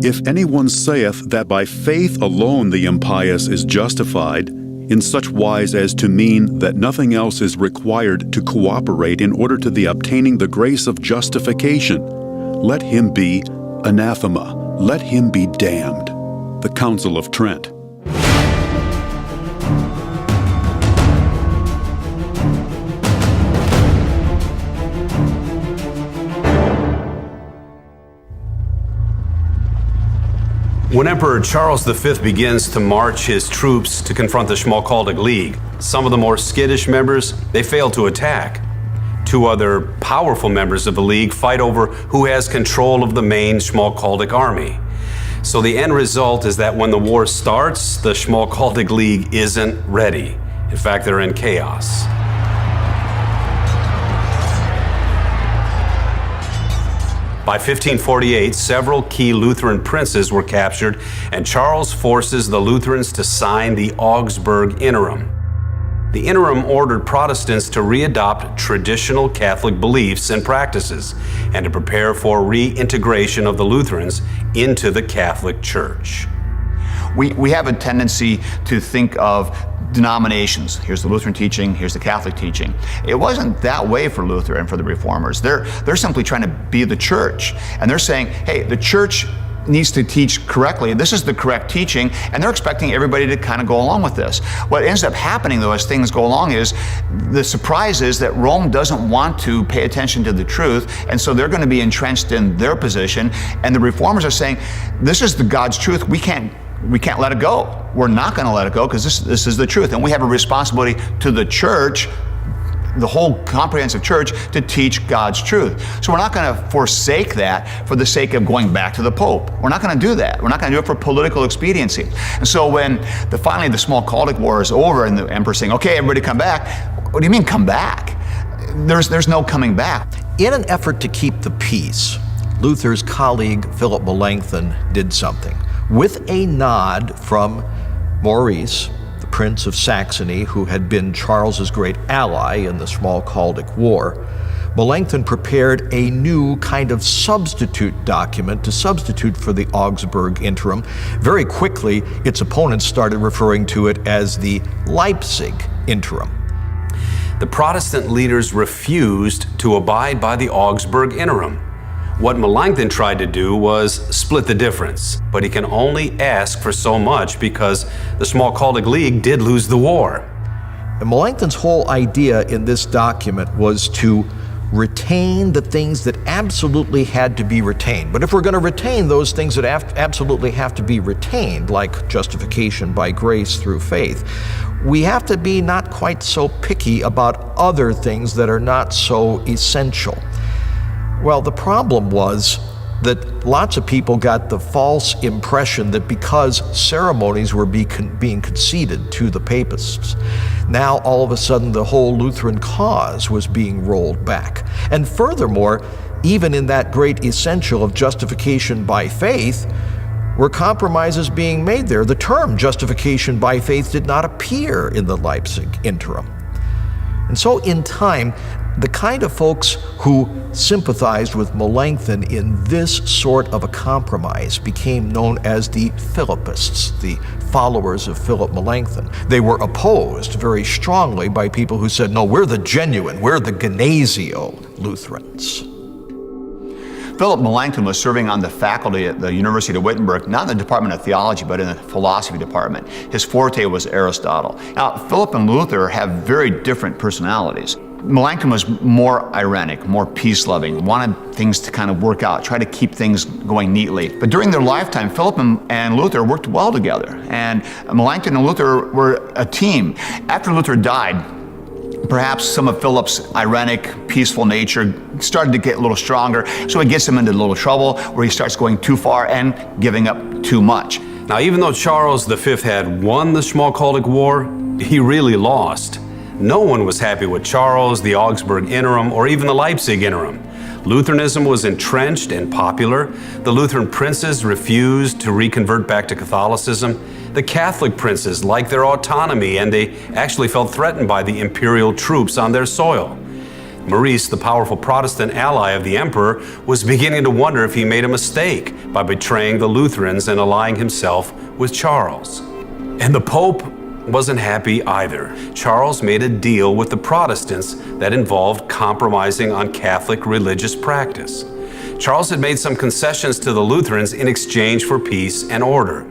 If anyone saith that by faith alone the impious is justified, in such wise as to mean that nothing else is required to cooperate in order to the obtaining the grace of justification, let him be anathema, let him be damned. The Council of Trent. When Emperor Charles V begins to march his troops to confront the Schmalkaldic League, some of the more skittish members, they fail to attack. Two other powerful members of the League fight over who has control of the main Schmalkaldic army. So the end result is that when the war starts, the Schmalkaldic League isn't ready. In fact, they're in chaos. By 1548, several key Lutheran princes were captured, and Charles forces the Lutherans to sign the Augsburg Interim. The Interim ordered Protestants to readopt traditional Catholic beliefs and practices, and to prepare for reintegration of the Lutherans into the Catholic Church. We have a tendency to think of denominations. Here's the Lutheran teaching, here's the Catholic teaching. It wasn't that way for Luther and for the Reformers. They're simply trying to be the church. And they're saying, hey, the church needs to teach correctly. This is the correct teaching, and they're expecting everybody to kind of go along with this. What ends up happening, though, as things go along is, the surprise is that Rome doesn't want to pay attention to the truth, and so they're going to be entrenched in their position, and the Reformers are saying, this is the God's truth. We can't let it go. We're not going to let it go because this is the truth. And we have a responsibility to the church, the whole comprehensive church, to teach God's truth. So we're not going to forsake that for the sake of going back to the Pope. We're not going to do that. We're not going to do it for political expediency. And so when finally the Schmalkaldic War is over and the emperor's saying, okay, everybody come back. What do you mean come back? There's no coming back. In an effort to keep the peace, Luther's colleague Philip Melanchthon did something. With a nod from Maurice, the Prince of Saxony, who had been Charles's great ally in the Schmalkaldic War, Melanchthon prepared a new kind of substitute document to substitute for the Augsburg Interim. Very quickly, its opponents started referring to it as the Leipzig Interim. The Protestant leaders refused to abide by the Augsburg Interim. What Melanchthon tried to do was split the difference, but he can only ask for so much because the Schmalkaldic League did lose the war. And Melanchthon's whole idea in this document was to retain the things that absolutely had to be retained. But if we're going to retain those things that absolutely have to be retained, like justification by grace through faith, we have to be not quite so picky about other things that are not so essential. Well, the problem was that lots of people got the false impression that because ceremonies were being conceded to the papists, now all of a sudden the whole Lutheran cause was being rolled back. And furthermore, even in that great essential of justification by faith, were compromises being made there. The term justification by faith did not appear in the Leipzig Interim. And so in time, the kind of folks who sympathized with Melanchthon in this sort of a compromise became known as the Philippists, the followers of Philip Melanchthon. They were opposed very strongly by people who said, no, we're the genuine, we're the Gnasio Lutherans. Philip Melanchthon was serving on the faculty at the University of Wittenberg, not in the Department of Theology, but in the philosophy department. His forte was Aristotle. Now, Philip and Luther have very different personalities. Melanchthon was more irenic, more peace-loving, wanted things to kind of work out, try to keep things going neatly. But during their lifetime, Philip and Luther worked well together, and Melanchthon and Luther were a team. After Luther died, perhaps some of Philip's ironic, peaceful nature started to get a little stronger, so it gets him into a little trouble where he starts going too far and giving up too much. Now, even though Charles V had won the Schmalkaldic War, he really lost. No one was happy with Charles, the Augsburg Interim, or even the Leipzig Interim. Lutheranism was entrenched and popular. The Lutheran princes refused to reconvert back to Catholicism. The Catholic princes liked their autonomy, and they actually felt threatened by the imperial troops on their soil. Maurice, the powerful Protestant ally of the emperor, was beginning to wonder if he made a mistake by betraying the Lutherans and allying himself with Charles. And the Pope wasn't happy either. Charles made a deal with the Protestants that involved compromising on Catholic religious practice. Charles had made some concessions to the Lutherans in exchange for peace and order.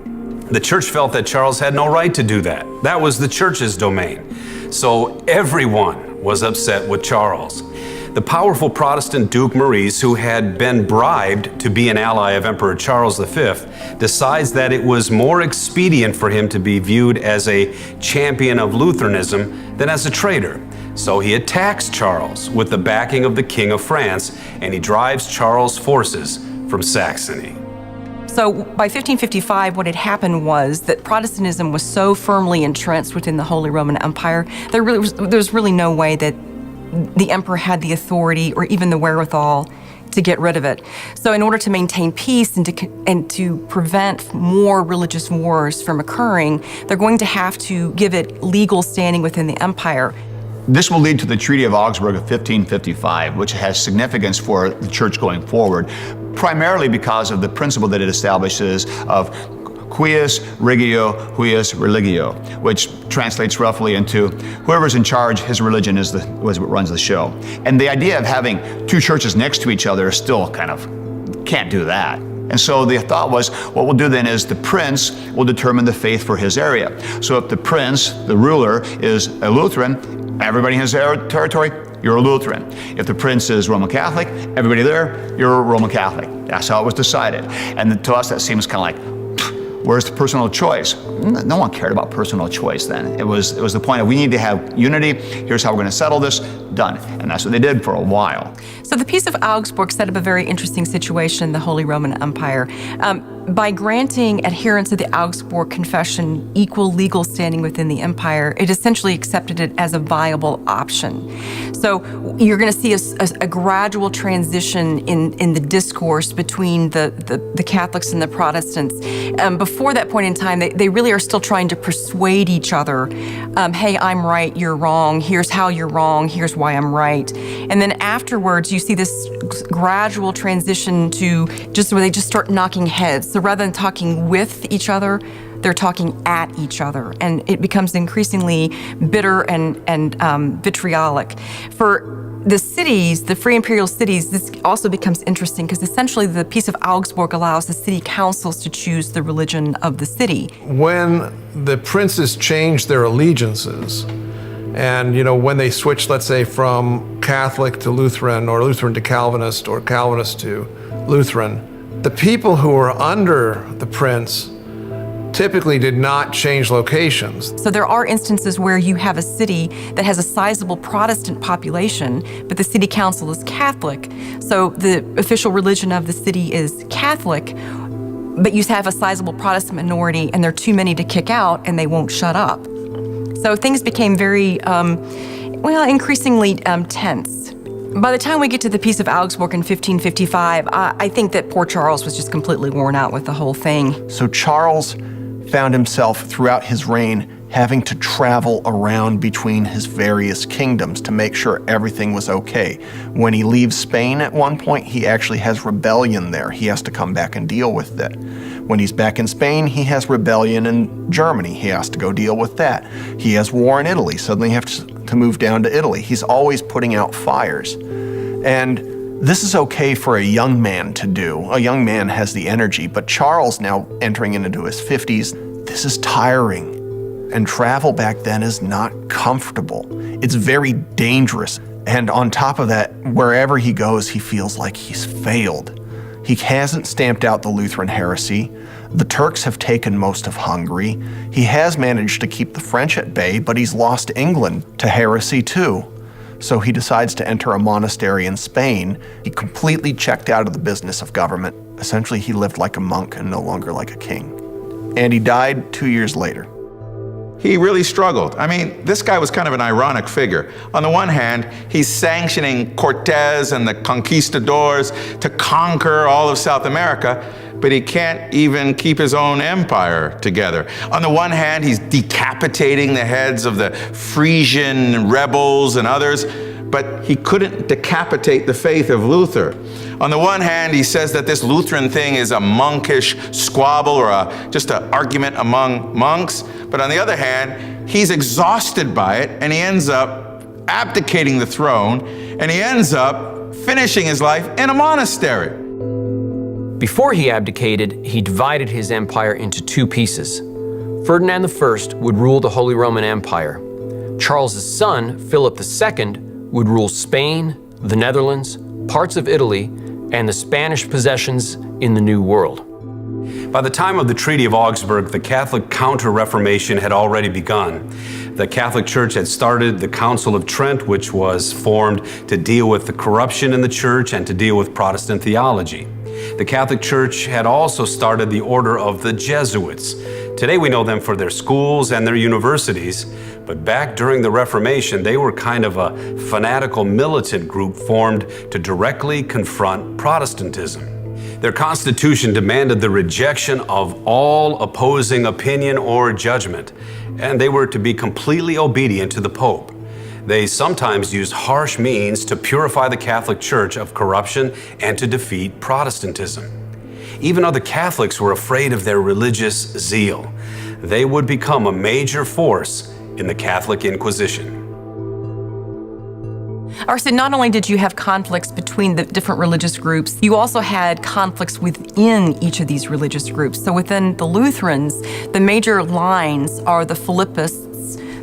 The church felt that Charles had no right to do that. That was the church's domain. So everyone was upset with Charles. The powerful Protestant Duke Maurice, who had been bribed to be an ally of Emperor Charles V, decides that it was more expedient for him to be viewed as a champion of Lutheranism than as a traitor. So he attacks Charles with the backing of the King of France, and he drives Charles' forces from Saxony. So by 1555, what had happened was that Protestantism was so firmly entrenched within the Holy Roman Empire, there was really no way that the emperor had the authority or even the wherewithal to get rid of it. So in order to maintain peace and to prevent more religious wars from occurring, they're going to have to give it legal standing within the empire. This will lead to the Treaty of Augsburg of 1555, which has significance for the church going forward, primarily because of the principle that it establishes of cuius regio, huius religio, which translates roughly into whoever's in charge, his religion is what runs the show. And the idea of having two churches next to each other is still kind of, can't do that. And so the thought was, what we'll do then is the prince will determine the faith for his area. So if the prince, the ruler, is a Lutheran, everybody in his territory, you're a Lutheran. If the prince is Roman Catholic, everybody there, you're a Roman Catholic. That's how it was decided. And to us, that seems kind of like, where's the personal choice? No one cared about personal choice then. It was the point of, we need to have unity. Here's how we're going to settle this. Done. And that's what they did for a while. So the Peace of Augsburg set up a very interesting situation in the Holy Roman Empire. By granting adherents of the Augsburg Confession equal legal standing within the empire, it essentially accepted it as a viable option. So you're going to see a gradual transition in the discourse between the Catholics and the Protestants. Before that point in time, they really are still trying to persuade each other, hey, I'm right, you're wrong, here's how you're wrong, here's why I'm right. And then afterwards, you see this gradual transition to just where they just start knocking heads. So rather than talking with each other, they're talking at each other, and it becomes increasingly bitter and vitriolic. For the cities, the free imperial cities, this also becomes interesting because essentially the Peace of Augsburg allows the city councils to choose the religion of the city. When the princes changed their allegiances, and when they switched, let's say, from Catholic to Lutheran, or Lutheran to Calvinist, or Calvinist to Lutheran, the people who were under the prince typically did not change locations. So there are instances where you have a city that has a sizable Protestant population, but the city council is Catholic. So the official religion of the city is Catholic, but you have a sizable Protestant minority and there are too many to kick out and they won't shut up. So things became very, increasingly tense. By the time we get to the Peace of Augsburg in 1555, I think that poor Charles was just completely worn out with the whole thing. So Charles found himself throughout his reign having to travel around between his various kingdoms to make sure everything was okay. When he leaves Spain at one point, he actually has rebellion there. He has to come back and deal with it. When he's back in Spain, he has rebellion in Germany. He has to go deal with that. He has war in Italy. Suddenly he has to move down to Italy. He's always putting out fires. And this is okay for a young man to do. A young man has the energy, but Charles, now entering into his 50s, this is tiring. And travel back then is not comfortable. It's very dangerous. And on top of that, wherever he goes, he feels like he's failed. He hasn't stamped out the Lutheran heresy. The Turks have taken most of Hungary. He has managed to keep the French at bay, but he's lost England to heresy too. So he decides to enter a monastery in Spain. He completely checked out of the business of government. Essentially, he lived like a monk and no longer like a king. And he died 2 years later. He really struggled. I mean, this guy was kind of an ironic figure. On the one hand, he's sanctioning Cortez and the conquistadors to conquer all of South America, but he can't even keep his own empire together. On the one hand, he's decapitating the heads of the Frisian rebels and others, but he couldn't decapitate the faith of Luther. On the one hand, he says that this Lutheran thing is a monkish squabble or just an argument among monks, but on the other hand, he's exhausted by it, and he ends up abdicating the throne, and he ends up finishing his life in a monastery. Before he abdicated, he divided his empire into two pieces. Ferdinand I would rule the Holy Roman Empire. Charles's son, Philip II, would rule Spain, the Netherlands, parts of Italy, and the Spanish possessions in the New World. By the time of the Treaty of Augsburg, the Catholic Counter-Reformation had already begun. The Catholic Church had started the Council of Trent, which was formed to deal with the corruption in the Church and to deal with Protestant theology. The Catholic Church had also started the Order of the Jesuits. Today we know them for their schools and their universities, but back during the Reformation, they were kind of a fanatical militant group formed to directly confront Protestantism. Their constitution demanded the rejection of all opposing opinion or judgment, and they were to be completely obedient to the Pope. They sometimes used harsh means to purify the Catholic Church of corruption and to defeat Protestantism. Even other Catholics were afraid of their religious zeal. They would become a major force in the Catholic Inquisition. So not only did you have conflicts between the different religious groups, you also had conflicts within each of these religious groups. So within the Lutherans, the major lines are the Philippists,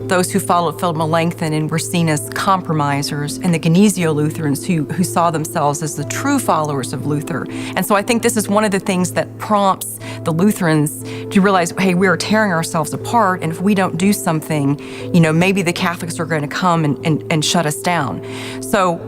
those who followed Philip Melanchthon and were seen as compromisers, and the Gnesio-Lutherans who saw themselves as the true followers of Luther. And so I think this is one of the things that prompts the Lutherans to realize, hey, we are tearing ourselves apart, and if we don't do something, maybe the Catholics are going to come and shut us down. So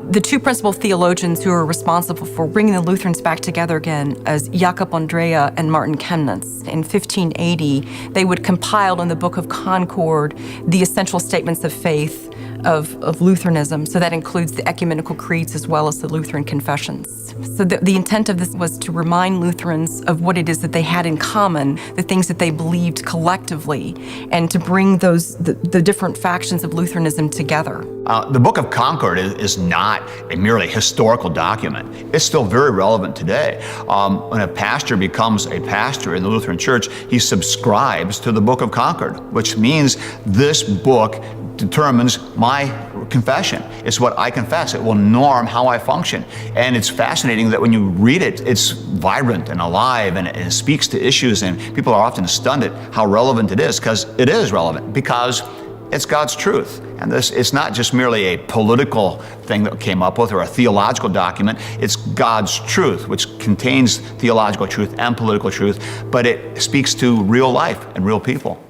the two principal theologians who are responsible for bringing the Lutherans back together again as Jakob Andrea and Martin Chemnitz. In 1580, they would compile in the Book of Concord the essential statements of faith of Lutheranism. So that includes the ecumenical creeds as well as the Lutheran confessions. So the intent of this was to remind Lutherans of what it is that they had in common, the things that they believed collectively, and to bring the different factions of Lutheranism together. The Book of Concord is not a merely historical document. It's still very relevant today. When a pastor becomes a pastor in the Lutheran Church, he subscribes to the Book of Concord, which means this book determines my confession. It's what I confess. It will norm how I function. And it's fascinating that when you read it, it's vibrant and alive, and it speaks to issues, and people are often stunned at how relevant it is, because it is relevant, because it's God's truth. And it's not just merely a political thing that came up with or a theological document. It's God's truth, which contains theological truth and political truth, but it speaks to real life and real people.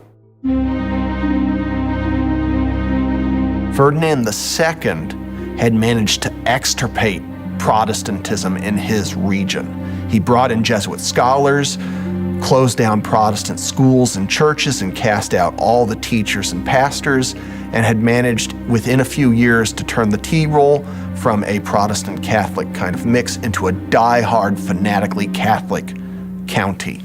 Ferdinand II had managed to extirpate Protestantism in his region. He brought in Jesuit scholars, closed down Protestant schools and churches, and cast out all the teachers and pastors, and had managed within a few years to turn the T-roll from a Protestant Catholic kind of mix into a die-hard, fanatically Catholic county.